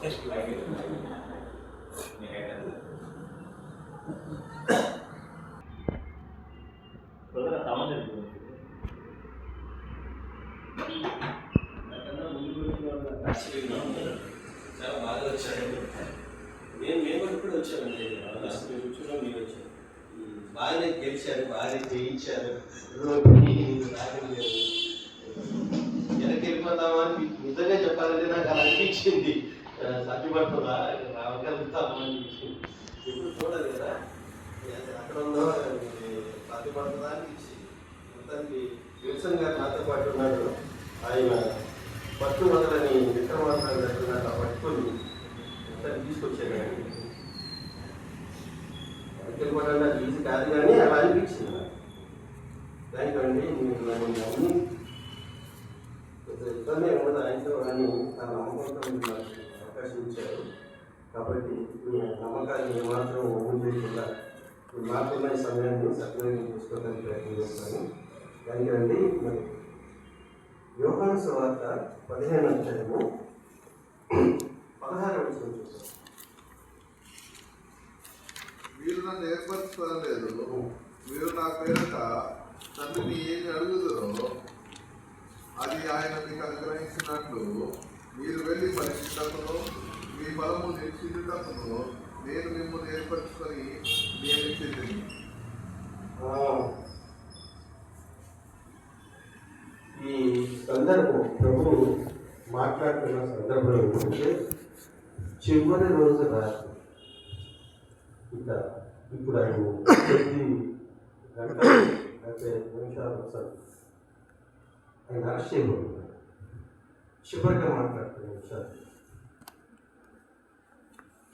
చాలా బాగా వచ్చాడు. మేము ఇప్పుడు వచ్చామండి. కూర్చున్నాం, మీరు వచ్చారు. బాగానే గెలిచారు, బాగానే జయించారు. వెనక్కి వెళ్ళిపోతామా అని నిజంగా చెప్పాలంటే నాకు అలా అనిపించింది. సాధ్యపడుతుందా రావగలుగుతామా అనిపించింది. ఎప్పుడు చూడాలి కదా అక్కడ ఉందో సాధ్యపడుతుందా అనిపించింది. మొత్తానికి విల్సన్ గారు నాతో పాటు ఉన్నాడు. ఆయన పట్టు మొదలని విక్రమార్కుడు నాకు ఆ పట్టుకొని మొత్తాన్ని తీసుకొచ్చాడు. పట్టుకొని కూడా నాకు ఈజీ కాదు కానీ అలా అనిపించింది నాకు. దానికండి మీరు నన్ను అన్ని ఇబ్బంది ఉండదు ఆయనతో అని నా నమ్మకంతో నాకు అవకాశం ఇచ్చారు. కాబట్టి మీ నమ్మకాన్ని ఏమాత్రం ఊహించకుండా మాకున్న ఈ సమయాన్ని సద్వినియోగం చేసుకోవడానికి ప్రయత్నం చేస్తాను. దానికండి మరి యోహాను సువార్త 15వ అధ్యాయము 16వ వచనం చూస్తాం. మీరు నన్ను ఏర్పరచుకోలేదు, మీరు నా పేరిట తండ్రిని ఏమి అడుగుతారో అది ఆయన మీకు అనుగ్రహించినట్లు మీరు వెళ్ళి పరిశుద్ధతను మీ బలము నిశ్చితను నేను మిమ్మల్ని ఏర్పరచుకొని నియమించింది. ఈ సందర్భం ప్రభు మాట్లాడుతున్న సందర్భం ఏంటంటే చివరి రోజు రాత్రి ఇంకా ఇప్పుడు ఆయన 8 గంటలు అంటే నిమిషాలు వస్తారు ఆయన అరెస్ట్ చేయబడుతున్నారు. చివరిగా మాట్లాడుతున్న నిమిషాలు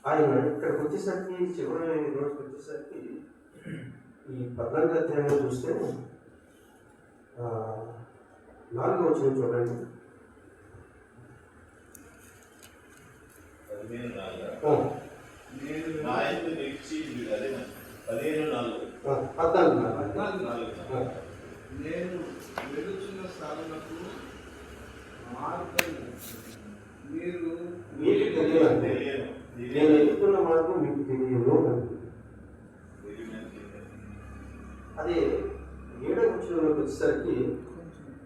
ఆయన ఇక్కడికి వచ్చేసరికి చివరి రోజుకి వచ్చేసరికి ఈ 14వ అధ్యాయంలో చూస్తే 4వ వచనం చూడండి. 14 నేను వెలుచున్న స్థానమునకు మార్గము మీకు తెలియదు, నేను ఎదుగుతున్న మార్గం మీకు తెలియదు. అదే 7వ వచనంలోకి వచ్చేసరికి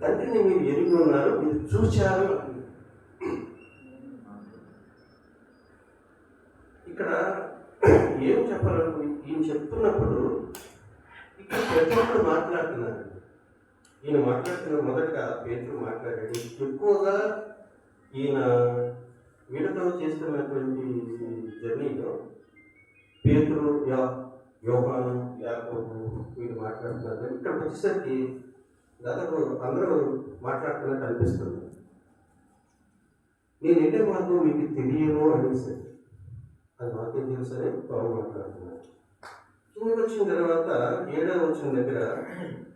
తండ్రిని మీరు ఎరిగి ఉన్నారు, మీరు చూశారు. ఇక్కడ ఏం చెప్పాలను ఈయన చెప్తున్నప్పుడు ఇక్కడ ప్రతి ఒక్కరు మాట్లాడుతున్నారు. ఈయన మాట్లాడుతున్న మొదటగా పేతురు మాట్లాడాడు. ఎక్కువగా ఈయన వీళ్ళతో చేస్తున్నటువంటి జర్నీలో పేతురు, యోహాను, యాకోబు వీళ్ళు మాట్లాడుతున్నారు. ఇక్కడికి వచ్చేసరికి దాదాపు అందరూ మాట్లాడుతున్నట్టు అనిపిస్తుంది. నేను ఎన్నే మార్గం మీకు తెలియను అనేసి అది మాకేం తెలుసని పౌరులు మాట్లాడుతున్నారు. కిందకి వచ్చిన తర్వాత 7వ వచనం దగ్గర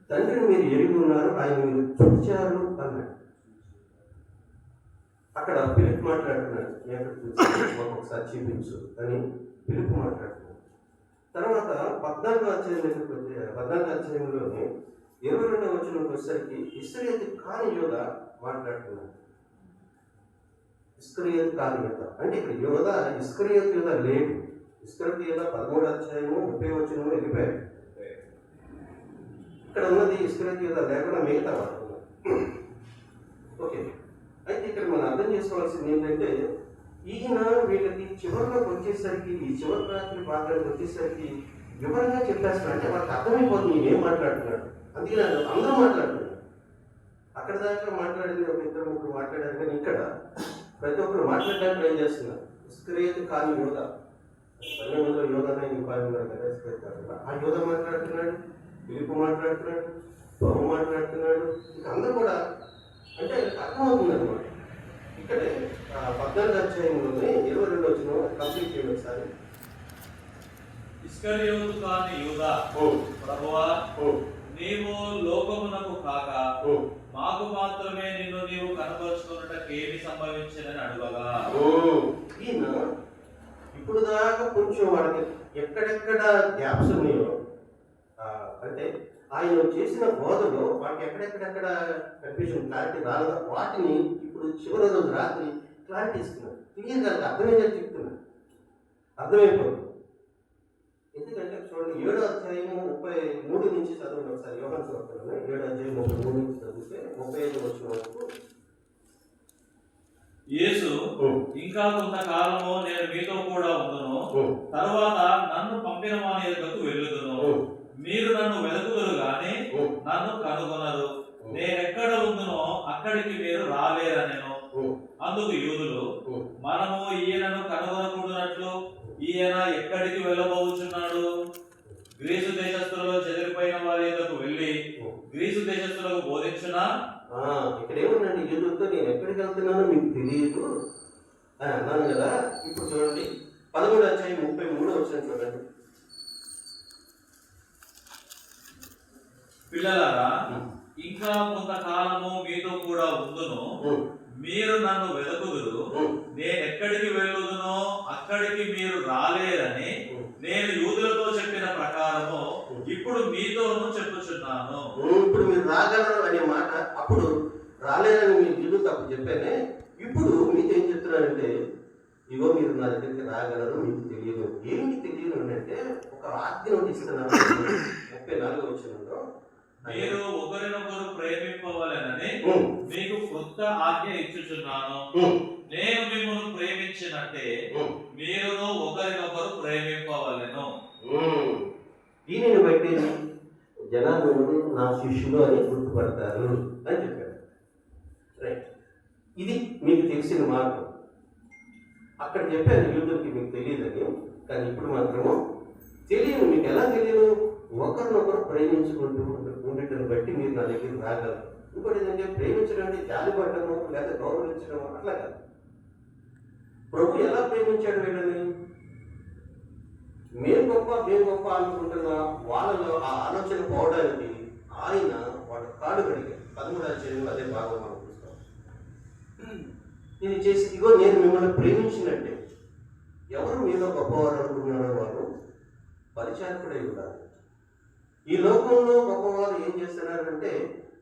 తండ్రిని మీరు ఎరిగి ఉన్నారు, ఆయన మీరు చూచారు అన్నాడు. అక్కడ పిలుపు మాట్లాడుతున్నాడు. ఎక్కడ చూసి మాకు ఒకసారి చూపించు అని పిలుపు మాట్లాడుతున్నాడు. తర్వాత 14వ అధ్యాయం దగ్గరికి వచ్చే 14వ అధ్యాయంలోనే 22వ వచనంకి వచ్చేసరికి ఇస్కరియోతు కాని యోధ మాట్లాడుతున్నాడు. ఇస్కరియోతు కాని యోధ అంటే ఇక్కడ యోధ ఇస్కరియోతు యోధ లేడు. ఇస్కరియోతు యోధ 13వ అధ్యాయము 30వ వచనంలో వెళ్ళిపోయాడు. ఇక్కడ ఉన్నది ఇస్కరియోతు యోధ లేకుండా మిగతా వాళ్ళు. ఓకే, అయితే ఇక్కడ మనం అర్థం చేసుకోవాల్సింది ఏంటంటే ఈయన వీళ్ళకి చివరిలోకి వచ్చేసరికి ఈ చివరి రాత్రి పాత్రకి వచ్చేసరికి వివరంగా చెప్పేస్తున్నాడు. అంటే వాళ్ళకి అర్థమైపోతుంది నేనేం మాట్లాడుతున్నాడు. అందుకే అందరూ మాట్లాడుతున్నాడు. అక్కడ దాకా మాట్లాడింది ఒక 2-3 మాట్లాడారు, కానీ ఇక్కడ ప్రతి ఒక్కరు మాట్లాడడానికి ట్రై చేస్తున్నారు. ఇస్కరియోతు కాని యోధ 12 యోధనే ఉపాయం ఉన్నారు కదా, ఇస్కరియోతు ఆ యోధ మాట్లాడుతున్నాడు, పిలుపు మాట్లాడుతున్నాడు, బహు మాట్లాడుతున్నాడు. ఇంకా అందరూ కూడా అంటే అర్థమవుతుంది అనమాట. ఇక్కడే 14వ అధ్యాయంలోనే 22వ వచనం కంప్లీట్ చేయండి ఒకసారి. ఇస్కరియోతు కాని యూదా, ప్రభువా నీవు లోకమునకు కాక మాకు మాత్రమే నిన్ను నీవు కనపరుచుకున్నటకు ఏమి సంభవించిందని అడగగా ఈయన ఇప్పుడు దాకా కొంచెం వాడికి ఎక్కడెక్కడ గ్యాప్స్ ఉన్నాయో అంటే ఆయన చేసిన బోధలో వాటికి ఎక్కడెక్కడెక్కడ కన్ఫ్యూజన్ క్లారిటీ రాలేదా వాటిని ఇప్పుడు చివరి రోజు రాత్రి క్లారిటీ ఇస్తున్నాడు, క్లియర్గా అర్థమయ్యేది చెప్తున్నాడు, అర్థమైపోతుంది. ఎందుకంటే చూడండి 7వ అధ్యాయము 33 నుంచి చదవండి ఒకసారి. యోహాను సువార్తలోనే 7వ అధ్యాయం 33 నుంచి చదివితే 35 వచ్చిన వరకు. యేసు ఇంకా కొంతకాలము నేను మీతో కూడా ఉండును, తరువాత నన్ను పంపిన వాని యొద్దకు వెళ్ళుదును. మీరు నన్ను వెతుకుదురు గాని నన్ను కనుగొనరు. నేనెక్కడ ఉందునో అక్కడికి మీరు రాలేరనెను. అందుకు యూదులు, మనము ఈయనను కనుగొనకూడనట్లు ఈయన ఎక్కడికి వెళ్ళబోచున్నాడు? గ్రీసు దేశస్తులలో చెదిరిపోయిన వారి యొద్దకు వెళ్ళి గ్రీసు దేశస్తులకు బోధించునా? ఇక్కడ ఏమన్నాడు? యూదులతో నేను ఎక్కడికి వెళ్తున్నానో మీకు తెలియదు అని అన్నాను కదా. ఇప్పుడు చూడండి 13వ అధ్యాయం 33 వచ్చిన చూడండి. పిల్లలారా, ఇంకా కొంతకాలము మీతో కూడా ఉందును, మీరు నన్ను వెతుకుదురు. నేను ఎక్కడికి వెళ్ళుదునో అక్కడికి మీరు రాలేరని నేను యూదులతో చెప్పిన ప్రకారము ఇప్పుడు మీతోనూ చెప్పుచున్నాను. ఇప్పుడు మీరు రాగలరు అనే మాట అప్పుడు రాలేరని మీరు యూదులతో అప్పుడు చెప్పానే, ఇప్పుడు మీతో ఏం చెప్తున్నారంటే ఇగో మీరు నా దగ్గరికి రాగలరు, మీకు తెలియదు. ఏమిటి తెలియదు అంటే ఒక ఆజ్ఞ నుండి ఇస్తున్నాను. 34 వచ్చినంలో మీరు ఒకరినొకరు ప్రేమింపవలెనని మీకు కొత్త ఆజ్ఞ ఇచ్చుచున్నాను. నేను మిమ్మల్ని ప్రేమించినట్టే మీరును ఒకరినొకరు ప్రేమింపవలెను. దీనిని బట్టి జనాలు నా శిష్యులు అని గుర్తుపడతారు అని చెప్పాడు. రైట్, ఇది మీకు తెలిసిన మార్గం. అక్కడ చెప్పాను యూదులకి మీకు తెలియదని, కానీ ఇప్పుడు మాత్రము తెలియదు. మీకు ఎలా తెలియదు? ఒకరినొకరు ప్రేమించుకుంటూ ఉండటం బట్టి మీరు నా దగ్గర రాగలరు. ఇంకోటి ఏంటంటే ప్రేమించడం అంటే జాలి పడటము లేదా గౌరవించడం అట్లా కాదు. ప్రభు ఎలా ప్రేమించాడు వీళ్ళని? మేము గొప్ప అనుకుంటున్న వాళ్ళలో ఆ ఆలోచన పోవడానికి ఆయన వాళ్ళ కాడు కడిగారు. 13వ అధ్యాయంలో అదే భాగం మనం చూస్తాం. ఇది చేసి ఇగో నేను మిమ్మల్ని ప్రేమించినట్టే. ఎవరు మీలో గొప్పవారు అనుకున్నారో వారు పరిచారకుడై ఉండాలి. ఈ లోకంలో గొప్పవారు ఏం చేస్తున్నారంటే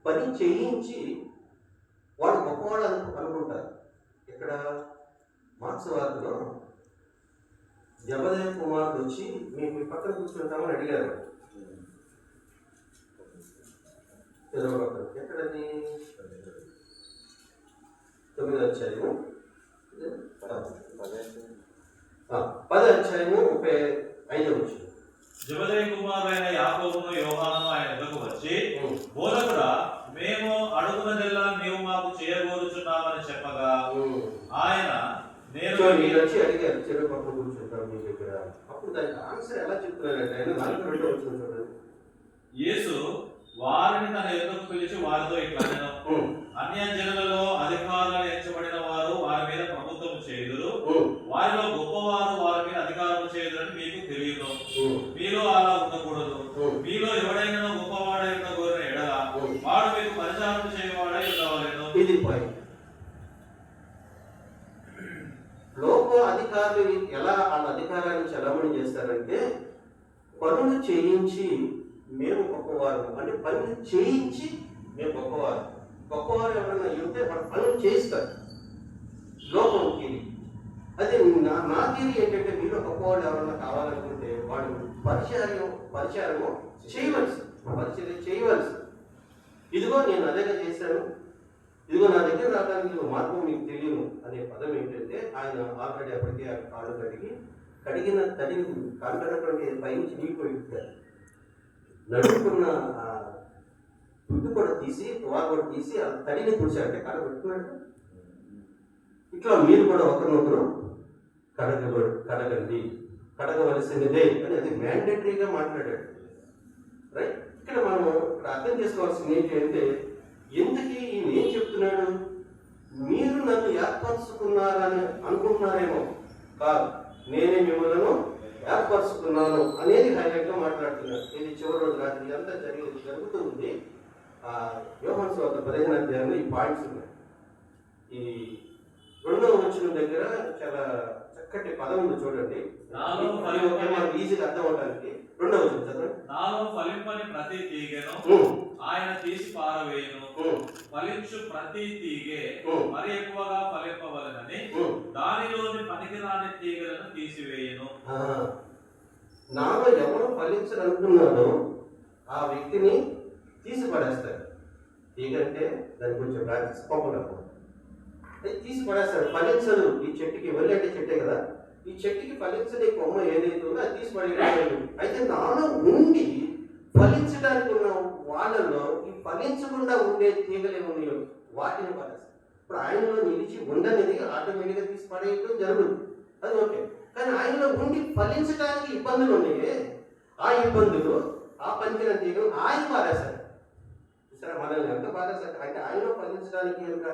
పని చేయించి వాడు గొప్పవాడు అనుకుంటారు. ఇక్కడ మార్క్స్ వార్తలో జబదేవ్ కుమారుడు వచ్చి మీకు పక్కన కూర్చుంటామని అడిగారు. ఎక్కడది? 9వ అధ్యాయము 10వ అధ్యాయము 35వ వచనం. జబదేయి కుమారుడైన యాకోబును యోహానును ఆయన ఎదురుకు వచ్చి, బోధకుడా, మేము అడుగునదెల్లా నీవు మాకు చేయగోరుచున్నామని చెప్పగా ఆయన నేను వచ్చి అడిగారు చెరువు పక్కన కూర్చుంటారు మీ దగ్గర. అప్పుడు దానికి ఆన్సర్ ఎలా చెప్తున్నారంటే ఆయన 42వ వచనం చూడండి. యేసు వారిని తన ఎదురుకు పిలిచి వారితో ఇట్లా నేను, అన్యజనులలో అధికారులను ఎంచబడిన వారు వారి మీద ప్రభుత్వం చేయుదురు, వారిలో గొప్పవారు వారి మీద అధికారం చేయుదురని మీకు తెలియదు. మీలో అలా ఉండకూడదు. మీలో ఎవడైనా గొప్పవాడై ఉన్న కోరిన ఎడల వాడు మీకు పరిచారం చేయవాడై ఉండవలెను. ఇది పాయింట్. లోక అధికారులు ఎలా వాళ్ళ అధికారాన్ని చలామణి చేస్తారంటే పనులు చేయించి మేము గొప్పవారు అంటే పనులు చేయించి మేము గొప్పవారు. గొప్పవారు ఎవరైనా ఉంటే వాళ్ళ పనులు చేస్తారు లోకం తీరి. అదే నా తీరి ఏంటంటే మీరు గొప్పవాళ్ళు ఎవరైనా కావాలనుకుంటే వాడు పరిచారము చేయవలసి, పరిచర్య చేయవలసి. ఇదిగో నేను అదేగా చేశాను, ఇదిగో నా దగ్గర రావడానికి మార్గం మీకు తెలియను అనే పదం ఏంటంటే ఆయన ఆల్రెడీ అప్పటికే ఆ కాళ్ళు కడిగిన తడిని కాళ్ళటువంటి పైనుంచి నీళ్ళు ఇచ్చారు. నడుపుకున్న తుట్టు కూడా తీసి తువాలు కూడా తీసి ఆ తడిని తుడిచారంటే కాళ్ళు పెట్టుకున్నాడు. ఇట్లా మీరు కూడా ఒకరినొకరు కడగండి, కడగవలసినదే అని అది మ్యాండేటరీగా మాట్లాడాడు. రైట్, ఇక్కడ మనం ఇక్కడ అర్థం చేసుకోవాల్సింది ఏంటి అంటే ఎందుకు ఈయన ఏం చెప్తున్నాడు? మీరు నన్ను ఏర్పరచుకున్నారని అనుకుంటున్నారేమో, కాదు, నేనే మిమ్మల్ని ఏర్పరచుకున్నాను అనేది హైలైట్గా మాట్లాడుతున్నాడు. ఇది చివరి రోజు రాత్రి అంతా జరుగుతుంది. యోహాను సువార్త 15వ అధ్యాయంలో ఈ పాయింట్స్ ఉన్నాయి. ఈ రెండవ వచనం దగ్గర చాలా చక్కటి పదం ఉంది చూడండి. నాలో మనకి ఈజీగా అర్థం అవడానికి రెండవ వచనం చదవండి. నాలో ఫలింపని ప్రతి తీగెను ఆయన తీసి పారవేయును, ఫలించు ప్రతి తీగె మరి ఎక్కువగా ఫలింపవలెనని దానిలోని పనికిరాని తీగలను తీసివేయును. నాలో ఎవరు ఫలించాలనుకున్నాడో ఆ వ్యక్తిని తీసి పడేస్తాడు. తీగంటే దాని కొంచెం ప్రాక్టీస్ పంపడము తీసి పడేస్తాడు. ఫలించదు ఈ చెట్టుకి, వెళ్ళి అంటే చెట్టే కదా, ఈ చెట్టుకి ఫలించని కొమ్మ ఏదైతే ఉందో అది తీసి పడేయడం. అయితే నాలో ఉండి ఫలించడానికి ఉన్న వాళ్ళలో ఈ ఫలించకుండా ఉండే తీగలు ఏమున్నాయో వాటిని పడేస్తాడు. ఇప్పుడు ఆయనలో నిలిచి ఉండనిది ఆటోమేటిక్గా తీసి పడేయడం జరుగుతుంది, అది ఓకే. కానీ ఆయనలో ఉండి ఫలించడానికి ఇబ్బందులు ఉన్నాయి. ఆ ఇబ్బందులు, ఆ పనికిన తీగలు ఆయన పారేశాడు. సరే, మనల్ని ఎంత పారేశాడు అంటే ఆయనలో ఫలించడానికి కనుక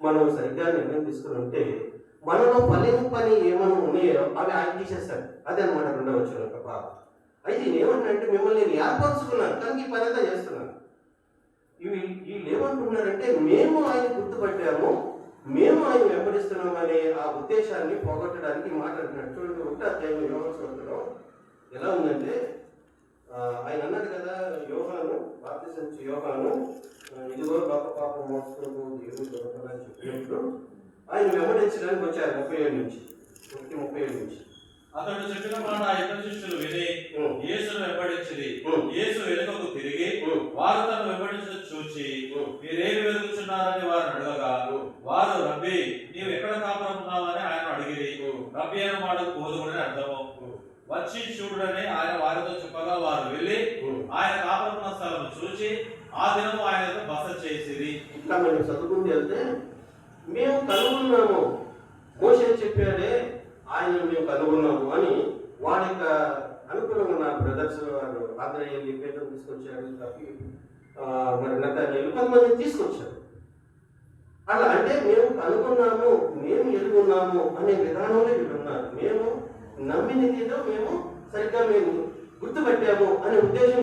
మనం సరిగ్గా నిర్ణయం తీసుకుని ఉంటే మనలో ఫలింపని ఏమైనా ఉన్నాయో అవి ఆయన తీసేస్తాడు. అదే అనమాట రెండవ వచనం యొక్క భావం. అయితే ఏమంటారంటే మిమ్మల్ని నేను ఏర్పరచుకున్నాను కానీ ఈ పని అంతా చేస్తున్నాను. వీళ్ళు ఏమంటున్నారంటే మేము ఆయన గుర్తుపట్టాము, మేము ఆయన వెంబడిస్తున్నాం అనే ఆ ఉద్దేశాన్ని పోగొట్టడానికి మాట్లాడుతున్నాడు. చూడండి, 1వ అధ్యాయం యోహాను ఎలా ఉందంటే ఆయన అన్నాడు కదా, యోహాను బాప్తిసం ఇచ్చే యోహాను ఇదిగో లోక పాపం మోసుకుంటూ దేవుడు దొరకదని చెప్పినప్పుడు ఆయన వెంబడించడానికి వచ్చారు 37 నుంచి. అతడు చెప్పిన మాట ఆ ఇద్దరు శిష్యులు విని యేసును వెంబడించిరి. యేసు వెనుకకు తిరిగి వారు తను వెంబడించడం చూచి మీరేమి వెతుకుతున్నారని వారిని అడగగా వారు రబ్బీ నీవు ఎక్కడ కాపురం ఉన్నావని ఆయన అడిగిరి. రబ్బీ అనే మాటకు బోధకుడని అర్థము. వచ్చి చూడని ఆయన వారితో చెప్పగా వారు వెళ్ళి ఆయన కాపురం స్థలం చూచి ఆ దినము ఆయనతో బస చేసిరి. ఇట్లా మనం చదువుకుంటూ వెళ్తే మేము కనుగొన్నాము, మోషే చెప్పాడే ఆయన మేము కనుగొన్నాము అని వాడి యొక్క అనుకూలంగా నా బ్రదర్స్ వారు ఆంధ్రయ్య పేదలు తీసుకొచ్చారు, మరి నతనేలు కొంతమంది తీసుకొచ్చారు. అలా అంటే మేము కనుగొన్నాము, మేము ఎదుగున్నాము అనే విధానంలో వీళ్ళు ఉన్నారు. మేము నమ్మినదితో మేము సరిగ్గా మేము గుర్తుపెట్టాము అనే ఉద్దేశం